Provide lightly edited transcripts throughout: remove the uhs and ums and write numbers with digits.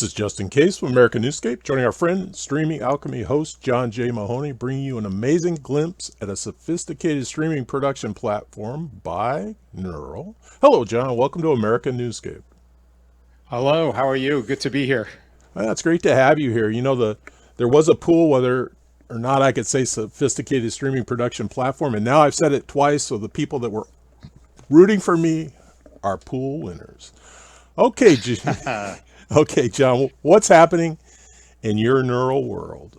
This is Just in Case from American Newscape, joining our friend, streaming alchemy host John J. Mahoney, bringing you an amazing glimpse at a sophisticated streaming production platform by Gnural. Hello, John. Welcome to American Newscape. Hello, how are you? Good to be here. Well, it's great to have you here. There was a pool whether or not I could say sophisticated streaming production platform, and now I've said it twice, so the people that were rooting for me are pool winners. Okay, okay, John, what's happening in your neural world?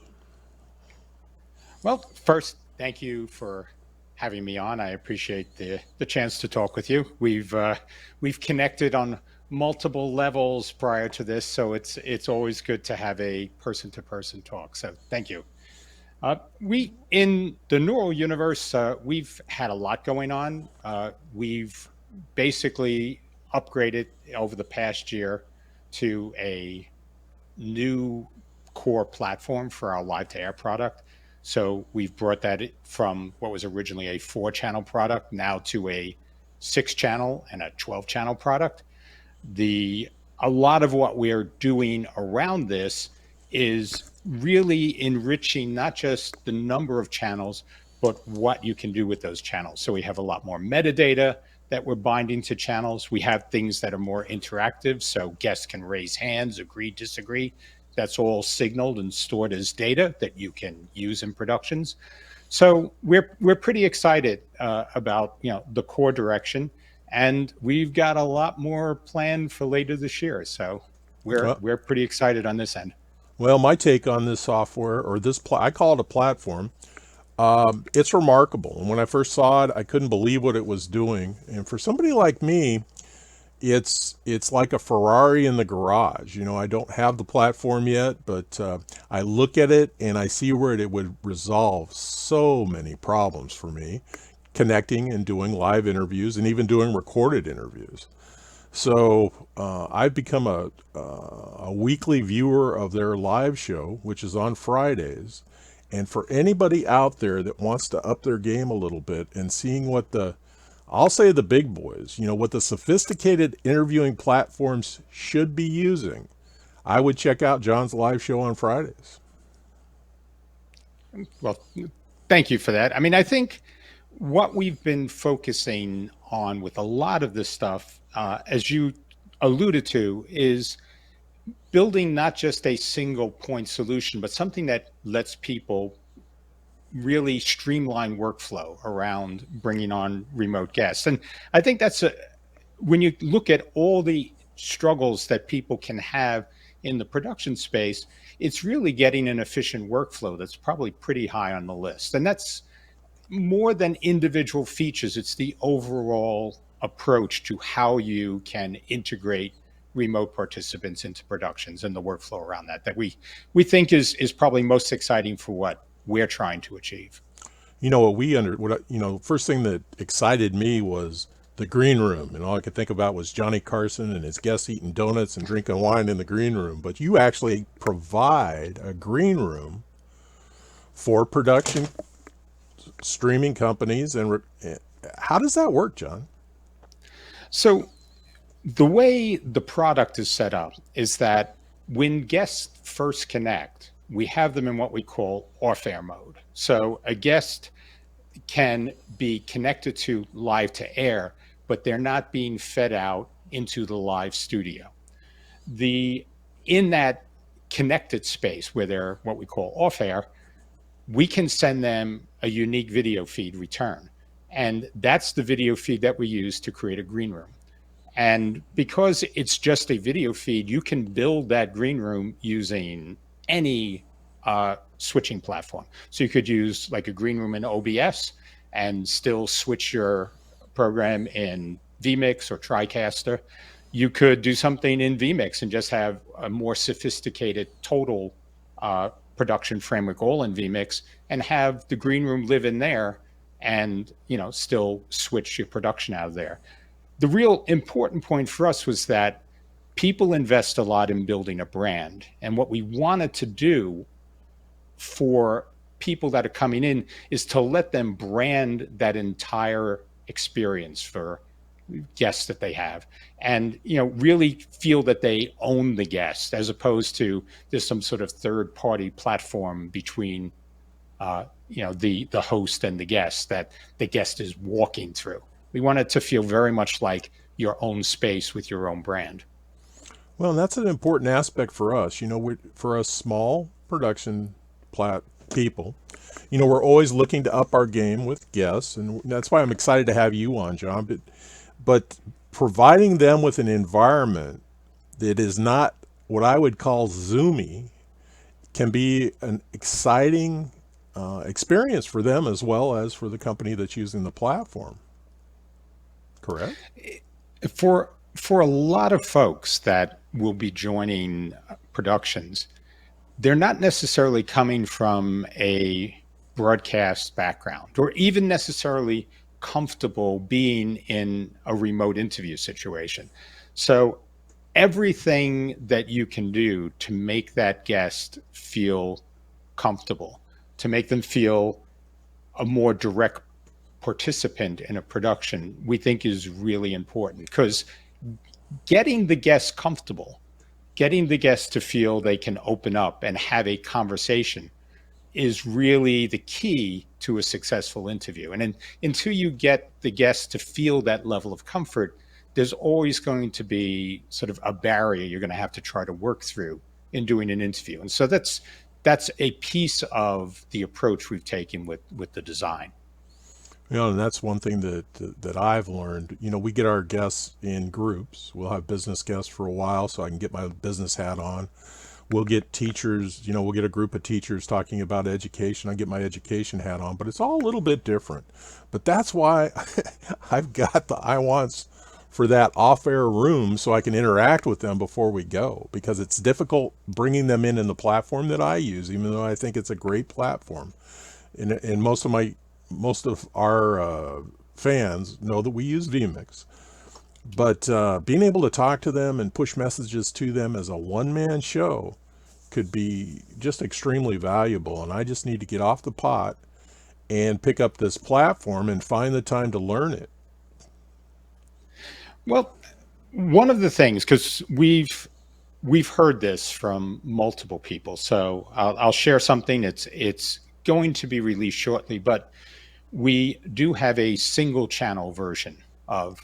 Well, first, thank you for having me on. I appreciate the chance to talk with you. We've connected on multiple levels prior to this, so it's always good to have a person-to-person talk. So thank you. We in the neural universe, we've had a lot going on. We've basically upgraded over the past year to a new core platform for our LiveToAir product. So we've brought that from what was originally a 4-channel product now to a 6-channel and a 12-channel product. A lot of what we're doing around this is really enriching not just the number of channels, but what you can do with those channels. So we have a lot more metadata that we're binding to channels. We have things that are more interactive, so guests can raise hands, agree, disagree. That's all signaled and stored as data that you can use in productions. So we're pretty excited about the core direction, and we've got a lot more planned for later this year. So we're pretty excited on this end. Well, my take on this software, or I call it a platform. It's remarkable. And when I first saw it, I couldn't believe what it was doing. And for somebody like me, it's like a Ferrari in the garage. I don't have the platform yet, but I look at it and I see where it would resolve so many problems for me, connecting and doing live interviews and even doing recorded interviews. So I've become a weekly viewer of their live show, which is on Fridays. And for anybody out there that wants to up their game a little bit and seeing what I'll say the big boys, what the sophisticated interviewing platforms should be using, I would check out John's live show on Fridays. Well, thank you for that. I mean, I think what we've been focusing on with a lot of this stuff, as you alluded to, is building not just a single point solution, but something that lets people really streamline workflow around bringing on remote guests. And I think when you look at all the struggles that people can have in the production space, it's really getting an efficient workflow that's probably pretty high on the list. And that's more than individual features. It's the overall approach to how you can integrate remote participants into productions and the workflow around that we think is probably most exciting for what we're trying to achieve. First thing that excited me was the green room, and all I could think about was Johnny Carson and his guests eating donuts and drinking wine in the green room. But you actually provide a green room for production streaming companies, and how does that work, John? So the way the product is set up is that when guests first connect, we have them in what we call off-air mode. So a guest can be connected to LiveToAir, but they're not being fed out into the live studio. In that connected space where they're what we call off-air, we can send them a unique video feed return. And that's the video feed that we use to create a green room. And because it's just a video feed, you can build that green room using any switching platform. So you could use like a green room in OBS and still switch your program in vMix or TriCaster. You could do something in vMix and just have a more sophisticated total production framework all in vMix and have the green room live in there and still switch your production out of there. The real important point for us was that people invest a lot in building a brand. And what we wanted to do for people that are coming in is to let them brand that entire experience for guests that they have, and really feel that they own the guest, as opposed to there's some sort of third party platform between the host and the guest that the guest is walking through. We want it to feel very much like your own space with your own brand. Well, that's an important aspect for us. For us small production people, we're always looking to up our game with guests, and that's why I'm excited to have you on, John. But providing them with an environment that is not what I would call zoomy can be an exciting experience for them as well as for the company that's using the platform. Correct? For a lot of folks that will be joining productions, they're not necessarily coming from a broadcast background or even necessarily comfortable being in a remote interview situation. So everything that you can do to make that guest feel comfortable, to make them feel a more direct participant in a production, we think is really important, because getting the guest comfortable, getting the guest to feel they can open up and have a conversation is really the key to a successful interview. And until you get the guest to feel that level of comfort, there's always going to be sort of a barrier you're going to have to try to work through in doing an interview. And so that's a piece of the approach we've taken with the design. And that's one thing that I've learned. We get our guests in groups. We'll have business guests for a while, so I can get my business hat on. We'll get teachers, we'll get a group of teachers talking about education. I get my education hat on, but it's all a little bit different. But that's why I've got the I wants for that off-air room, so I can interact with them before we go, because it's difficult bringing them in the platform that I use, even though I think it's a great platform. And most of our fans know that we use vMix. But being able to talk to them and push messages to them as a one-man show could be just extremely valuable. And I just need to get off the pot and pick up this platform and find the time to learn it. Well, one of the things, because we've heard this from multiple people, so I'll share something. It's going to be released shortly, but we do have a single channel version of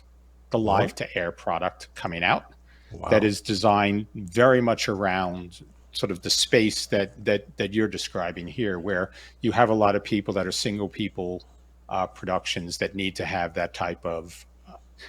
the LiveToAir product coming out. Wow. That is designed very much around sort of the space that you're describing here, where you have a lot of people that are single people productions that need to have that type of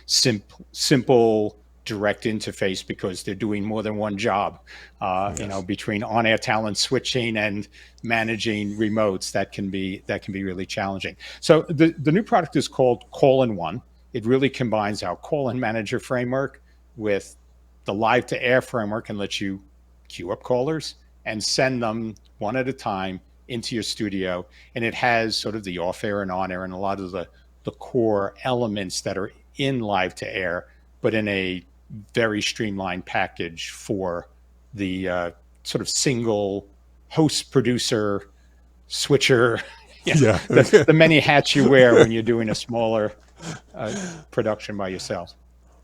simple direct interface, because they're doing more than one job. Yes. Between on-air talent switching and managing remotes, that can be really challenging. So the new product is called Call-in-One. It really combines our call-in manager framework with the LiveToAir framework and lets you queue up callers and send them one at a time into your studio. And it has sort of the off-air and on-air and a lot of the core elements that are in LiveToAir, but in a very streamlined package for the sort of single host, producer, switcher, the many hats you wear when you're doing a smaller production by yourself.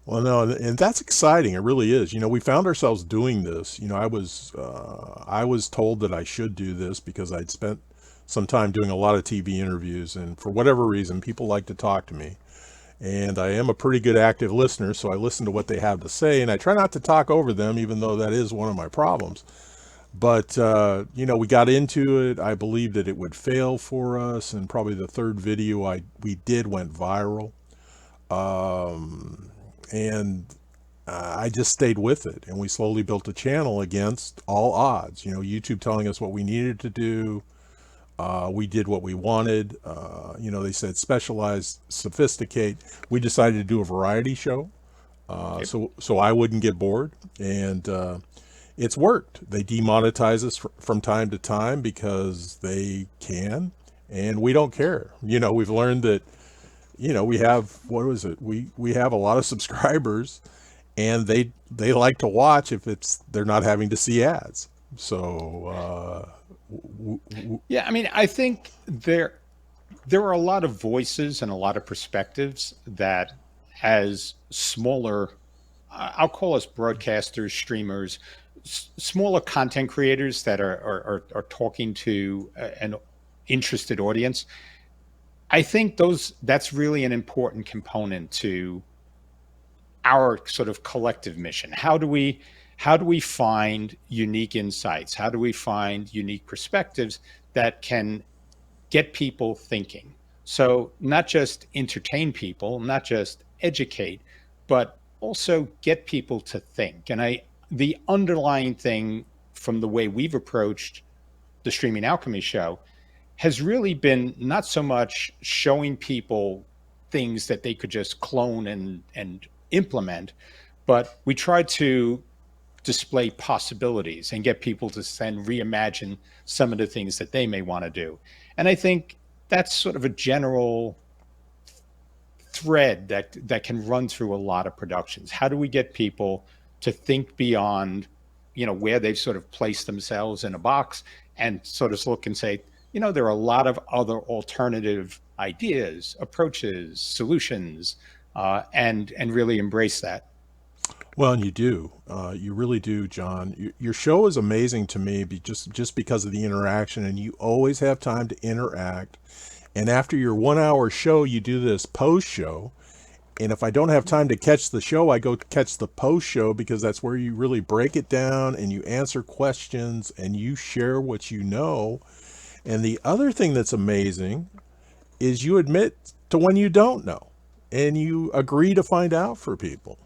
Well, no, and that's exciting. It really is. We found ourselves doing this. I was told that I should do this because I'd spent some time doing a lot of TV interviews, and for whatever reason, people like to talk to me. And I am a pretty good active listener, so I listen to what they have to say, and I try not to talk over them, even though that is one of my problems. But, we got into it. I believed that it would fail for us, and probably the third video we did went viral. And I just stayed with it, and we slowly built a channel against all odds. YouTube telling us what we needed to do. We did what we wanted. They said specialize, sophisticate. We decided to do a variety show, so I wouldn't get bored, and it's worked. They demonetize us from time to time because they can, and we don't care. We've learned that, we have, we have a lot of subscribers, and they like to watch if they're not having to see ads. So yeah, I mean, I think there are a lot of voices and a lot of perspectives that as smaller, I'll call us broadcasters, streamers, smaller content creators that are talking to an interested audience. I think that's really an important component to our sort of collective mission. How do we find unique insights? How do we find unique perspectives that can get people thinking? So not just entertain people, not just educate, but also get people to think. And the underlying thing from the way we've approached the Streaming Alchemy show has really been not so much showing people things that they could just clone and implement, but we tried to display possibilities and get people to then reimagine some of the things that they may want to do. And I think that's sort of a general thread that can run through a lot of productions. How do we get people to think beyond, where they've sort of placed themselves in a box and sort of look and say, there are a lot of other alternative ideas, approaches, solutions, and really embrace that. Well, and you do. You really do, John. Your show is amazing to me just because of the interaction, and you always have time to interact. And after your 1 hour show, you do this post show. And if I don't have time to catch the show, I go catch the post show, because that's where you really break it down and you answer questions and you share what you know. And the other thing that's amazing is you admit to when you don't know and you agree to find out for people.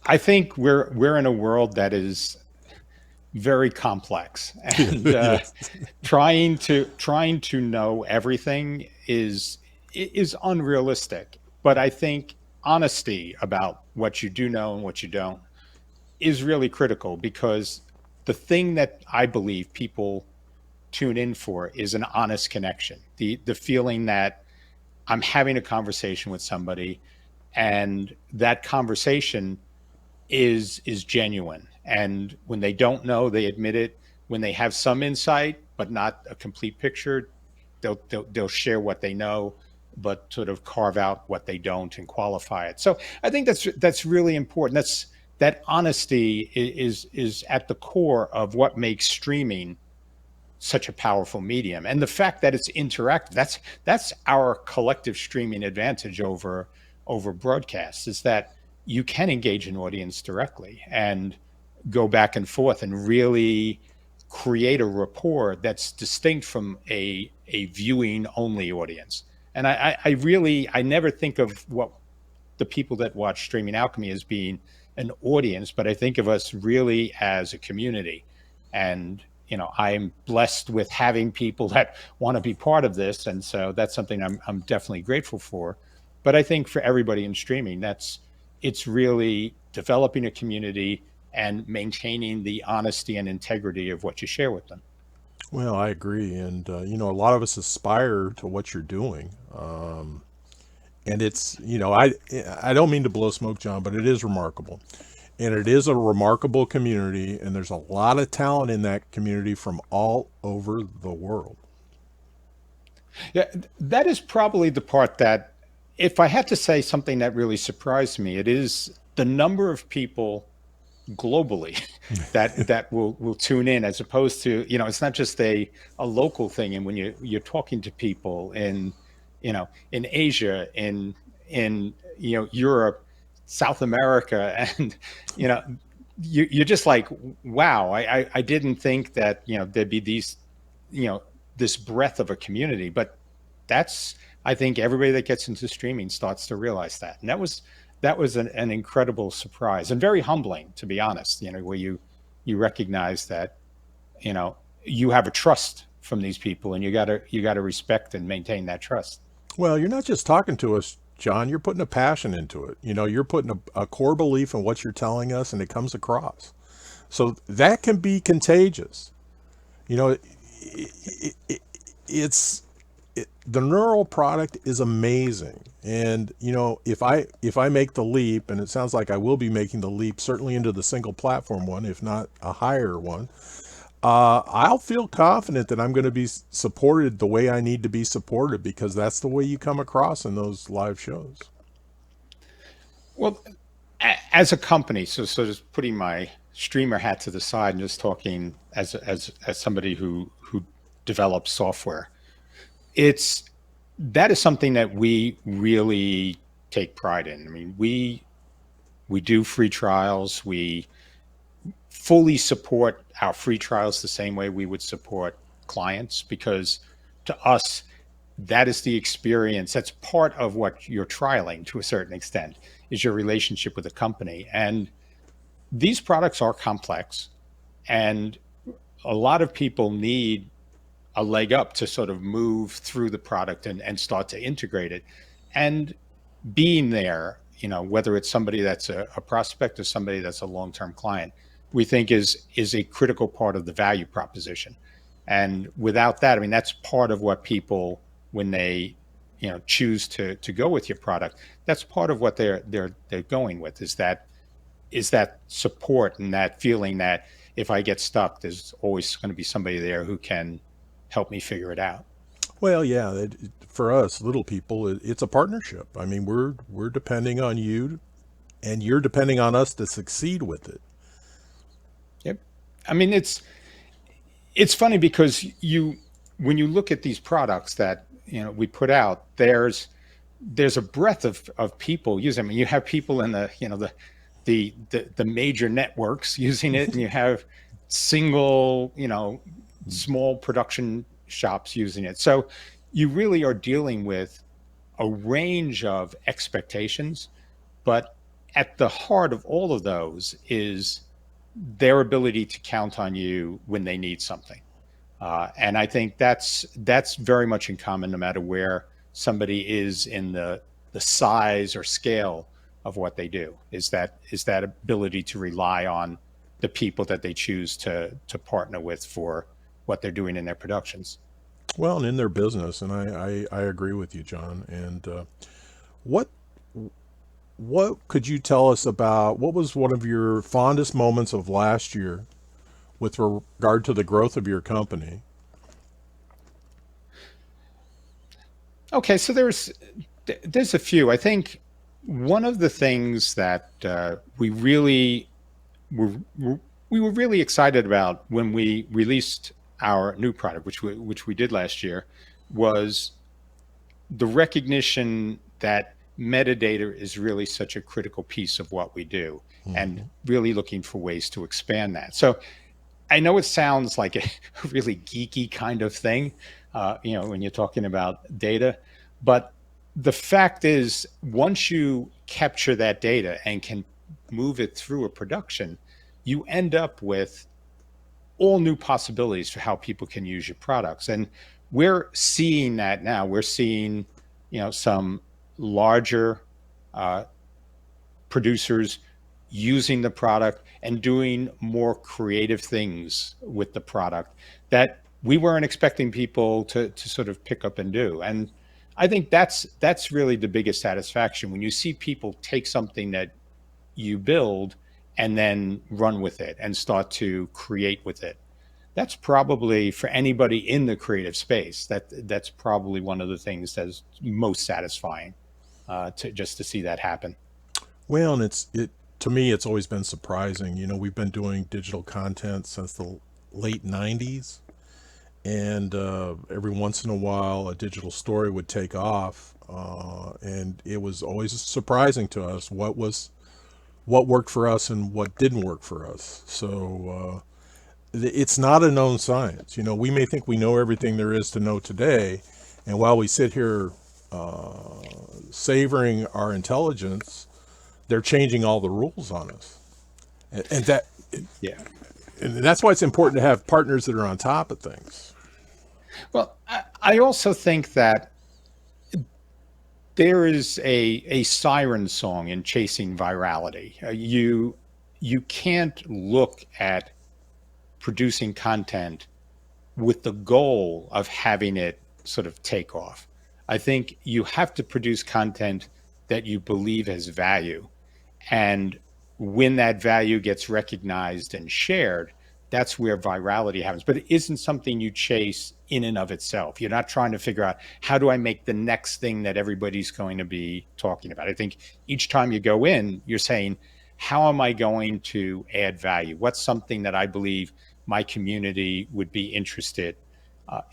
I think we're in a world that is very complex, and Yes. trying to know everything is unrealistic. But I think honesty about what you do know and what you don't is really critical, because the thing that I believe people tune in for is an honest connection. The feeling that I'm having a conversation with somebody, and that conversation is genuine. And when they don't know, they admit it. When they have some insight but not a complete picture, they'll share what they know, but sort of carve out what they don't and qualify it. So I think that's really important. That honesty is at the core of what makes streaming such a powerful medium. And the fact that it's interactive, that's our collective streaming advantage over broadcasts, is that you can engage an audience directly and go back and forth and really create a rapport that's distinct from a viewing only audience. And I never think of what the people that watch Streaming Alchemy as being an audience, but I think of us really as a community. And I'm blessed with having people that want to be part of this, and so that's something I'm definitely grateful for. But I think for everybody in streaming, it's really developing a community and maintaining the honesty and integrity of what you share with them. Well, I agree. And, a lot of us aspire to what you're doing. And it's, I don't mean to blow smoke, John, but it is remarkable. And it is a remarkable community. And there's a lot of talent in that community from all over the world. Yeah, that is probably the part that, if I had to say something that really surprised me, it is the number of people globally that will tune in, as opposed to, it's not just a local thing. And when you're talking to people in Asia, in Europe, South America, and you're just like, wow, I didn't think that there'd be these this breadth of a community. But I think everybody that gets into streaming starts to realize that. And that was an incredible surprise, and very humbling, to be honest, where you recognize that, you have a trust from these people, and you gotta respect and maintain that trust. Well, you're not just talking to us, John, you're putting a passion into it. You're putting a core belief in what you're telling us, and it comes across. So that can be contagious. It's the Gnural product is amazing. And, if I make the leap, and it sounds like I will be making the leap, certainly into the single platform one, if not a higher one, I'll feel confident that I'm going to be supported the way I need to be supported, because that's the way you come across in those live shows. Well, as a company, so just putting my streamer hat to the side and just talking as somebody who develops software, it's that is something that we really take pride in. I mean, we do free trials. We fully support our free trials the same way we would support clients, because to us, that is the experience. That's part of what you're trialing to a certain extent, is your relationship with the company. And these products are complex, and a lot of people need a leg up to sort of move through the product and start to integrate it. And being there, whether it's somebody that's a prospect or somebody that's a long-term client, we think is a critical part of the value proposition. And without that, I mean, that's part of what people, when they, choose to go with your product, that's part of what they're going with, is that support and that feeling that if I get stuck, there's always going to be somebody there who can help me figure it out. Well, yeah, for us little people, it's a partnership. I mean, we're depending on you, and you're depending on us to succeed with it. Yep. I mean, it's funny because when you look at these products that we put out, there's a breadth of people using them. I mean, you have people in the major networks using it, and you have single, small production shops using it. So you really are dealing with a range of expectations, but at the heart of all of those is their ability to count on you when they need something. And I think that's very much in common, no matter where somebody is in the size or scale of what they do, is that ability to rely on the people that they choose to partner with for what they're doing in their productions. Well, and in their business, and I agree with you, John. And what what could you tell us about what was one of your fondest moments of last year with regard to the growth of your company? Okay, so there's a few. I think one of the things that were we were really excited about when we released our new product, which we did last year, was the recognition that metadata is really such a critical piece of what we do, and Mhm. really looking for ways to expand that. So I know it sounds like a really geeky kind of thing, when you're talking about data, but the fact is, once you capture that data and can move it through a production, you end up with all new possibilities for how people can use your products. And we're seeing that now. We're seeing, some larger uh, producers using the product and doing more creative things with the product that we weren't expecting people to sort of pick up and do. And I think that's really the biggest satisfaction, when you see people take something that you build and then run with it and start to create with it. That's probably, for anybody in the creative space, that's probably one of the things that's most satisfying, to see that happen. Well, and it to me, it's always been surprising. We've been doing digital content since the late '90s, and every once in a while, a digital story would take off, and it was always surprising to us what worked for us and what didn't work for us. So it's not a known science. We may think we know everything there is to know today, and while we sit here savoring our intelligence, they're changing all the rules on us, and Yeah. that's why it's important to have partners that are on top of things. Well, I also think that there is a siren song in chasing virality. You can't look at producing content with the goal of having it sort of take off. I think you have to produce content that you believe has value. And when that value gets recognized and shared, that's where virality happens. But it isn't something you chase in and of itself. You're not trying to figure out, how do I make the next thing that everybody's going to be talking about? I think each time you go in, you're saying, how am I going to add value? What's something that I believe my community would be interested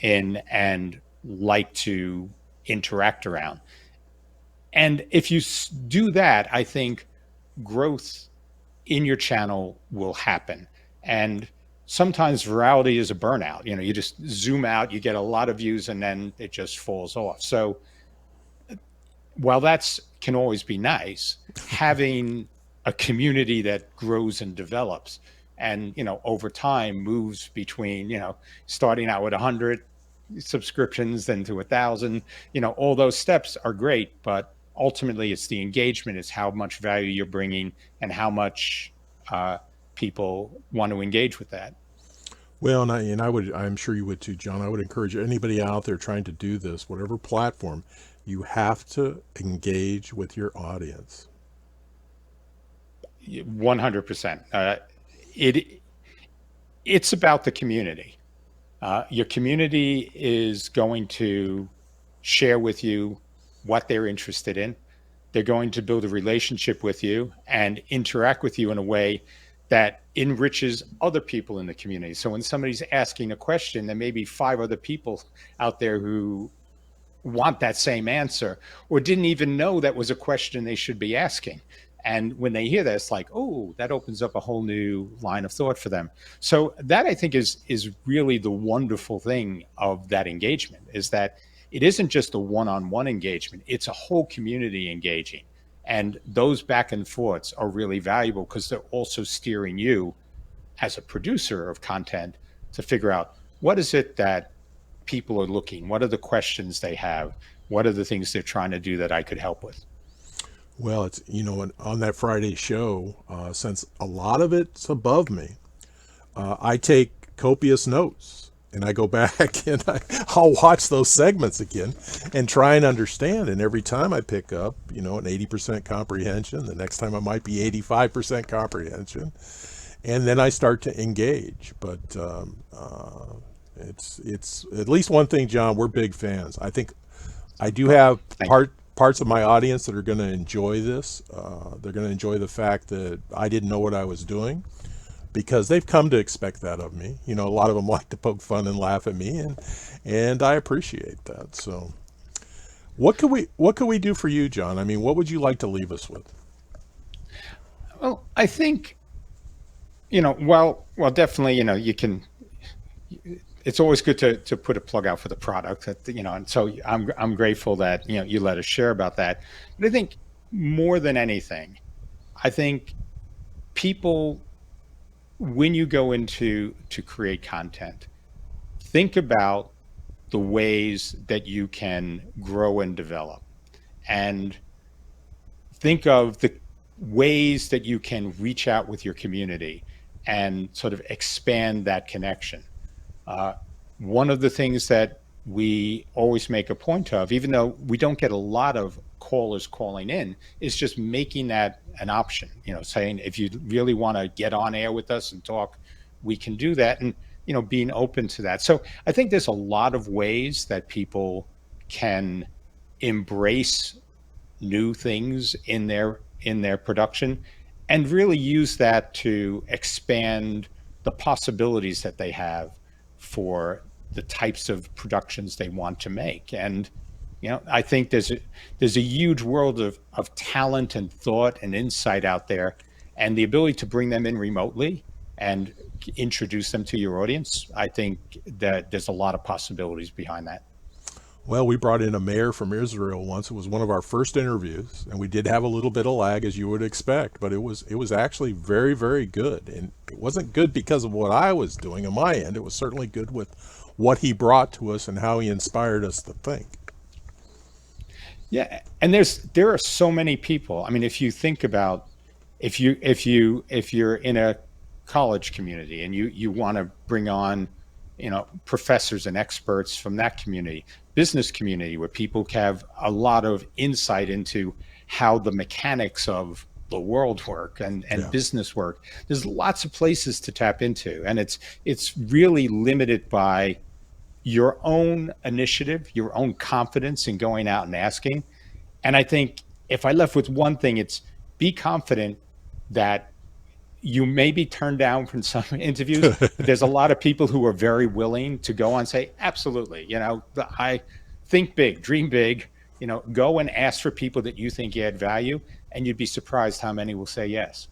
in and like to interact around? And if you do that, I think growth in your channel will happen. And sometimes virality is a burnout. You just zoom out, you get a lot of views, and then it just falls off. So while that's can always be nice, having a community that grows and develops and, over time moves between, starting out with 100 subscriptions, then to 1,000, all those steps are great, but ultimately it's the engagement, it's how much value you're bringing and how much people want to engage with that. Well, I'm sure you would too, John. I would encourage anybody out there trying to do this, whatever platform, you have to engage with your audience. 100%. It's about the community. Your community is going to share with you what they're interested in. They're going to build a relationship with you and interact with you in a way that enriches other people in the community. So when somebody's asking a question, there may be 5 other people out there who want that same answer or didn't even know that was a question they should be asking. And when they hear that, it's like, oh, that opens up a whole new line of thought for them. So that, I think, is really the wonderful thing of that engagement, is that it isn't just a one-on-one engagement, it's a whole community engaging. And those back and forths are really valuable because they're also steering you as a producer of content to figure out, what is it that people are looking? What are the questions they have? What are the things they're trying to do that I could help with? Well, it's, on that Friday show, since a lot of it's above me, I take copious notes. And I go back and I'll watch those segments again and try and understand. And every time I pick up, an 80% comprehension, the next time it might be 85% comprehension. And then I start to engage. But it's at least one thing, John, we're big fans. I think I do have parts of my audience that are going to enjoy this. They're going to enjoy the fact that I didn't know what I was doing, because they've come to expect that of me. A lot of them like to poke fun and laugh at me, and I appreciate that. So what could we do for you, John? I mean, what would you like to leave us with? Well, I think, well, definitely, you can, it's always good to put a plug out for the product that, and so I'm grateful that, you let us share about that. But I think more than anything, I think people, when you go into to create content, think about the ways that you can grow and develop, and think of the ways that you can reach out with your community and sort of expand that connection. One of the things that we always make a point of, even though we don't get a lot of callers calling in, is just making that an option, saying, if you really want to get on air with us and talk, we can do that. And, being open to that. So I think there's a lot of ways that people can embrace new things in their production and really use that to expand the possibilities that they have for the types of productions they want to make. And I think there's a huge world of talent and thought and insight out there, and the ability to bring them in remotely and introduce them to your audience. I think that there's a lot of possibilities behind that. Well, we brought in a mayor from Israel once. It was one of our first interviews, and we did have a little bit of lag, as you would expect, but it was actually very, very good. And it wasn't good because of what I was doing on my end. It was certainly good with what he brought to us and how he inspired us to think. Yeah, and there are so many people. I mean, if you think about, if you're in a college community and you want to bring on, professors and experts from that community, business community where people have a lot of insight into how the mechanics of the world work and Yeah. business work. There's lots of places to tap into, and it's really limited by your own initiative, your own confidence in going out and asking. And I think if I left with one thing, it's be confident that you may be turned down from some interviews, but there's a lot of people who are very willing to go on and say, absolutely, I think big, dream big, go and ask for people that you think add value, and you'd be surprised how many will say yes.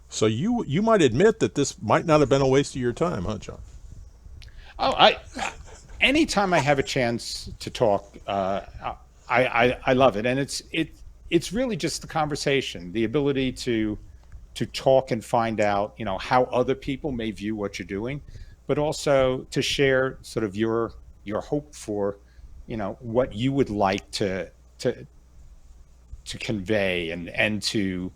So you might admit that this might not have been a waste of your time, huh, John? Oh, anytime I have a chance to talk, I love it, and it's really just the conversation, the ability to talk and find out, how other people may view what you're doing, but also to share sort of your hope for, what you would like to convey and to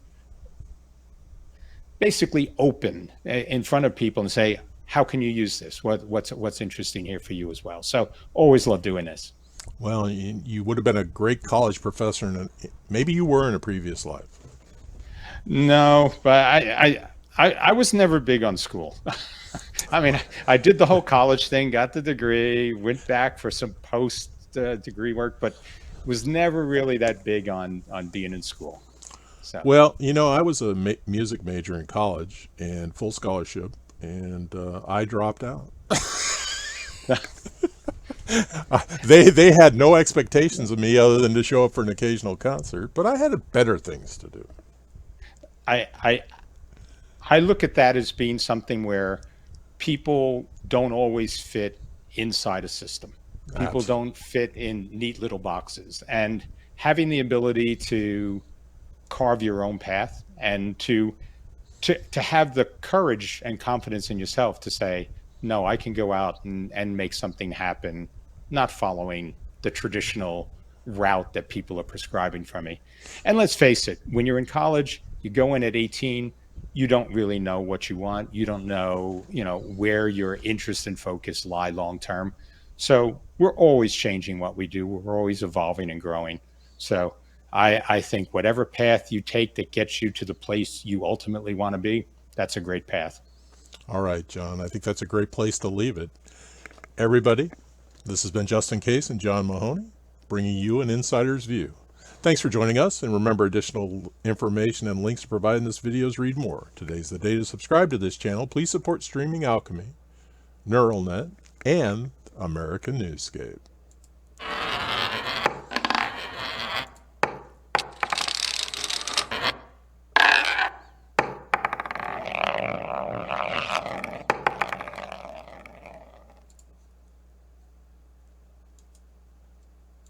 basically open in front of people and say, how can you use this? What's interesting here for you as well? So always love doing this. Well, you would have been a great college professor, and maybe you were in a previous life. No, but I was never big on school. I mean, I did the whole college thing, got the degree, went back for some post degree work, but was never really that big on being in school. So, Well, I was a music major in college and full scholarship, and I dropped out. They had no expectations of me other than to show up for an occasional concert, but I had better things to do. I look at that as being something where people don't always fit inside a system. People don't fit in neat little boxes, and having the ability to carve your own path and to have the courage and confidence in yourself to say, no, I can go out and make something happen, not following the traditional route that people are prescribing for me. And let's face it, when you're in college, you go in at 18, you don't really know what you want. You don't know, where your interest and focus lie long term. So we're always changing what we do. We're always evolving and growing. So I think whatever path you take that gets you to the place you ultimately want to be, that's a great path. All right, John, I think that's a great place to leave it. Everybody, this has been Justin Case and John Mahoney, bringing you an insider's view. Thanks for joining us, and remember, additional information and links provided in this video's read more. Today's the day to subscribe to this channel. Please support Streaming Alchemy, Neuralnet, and American Newscape.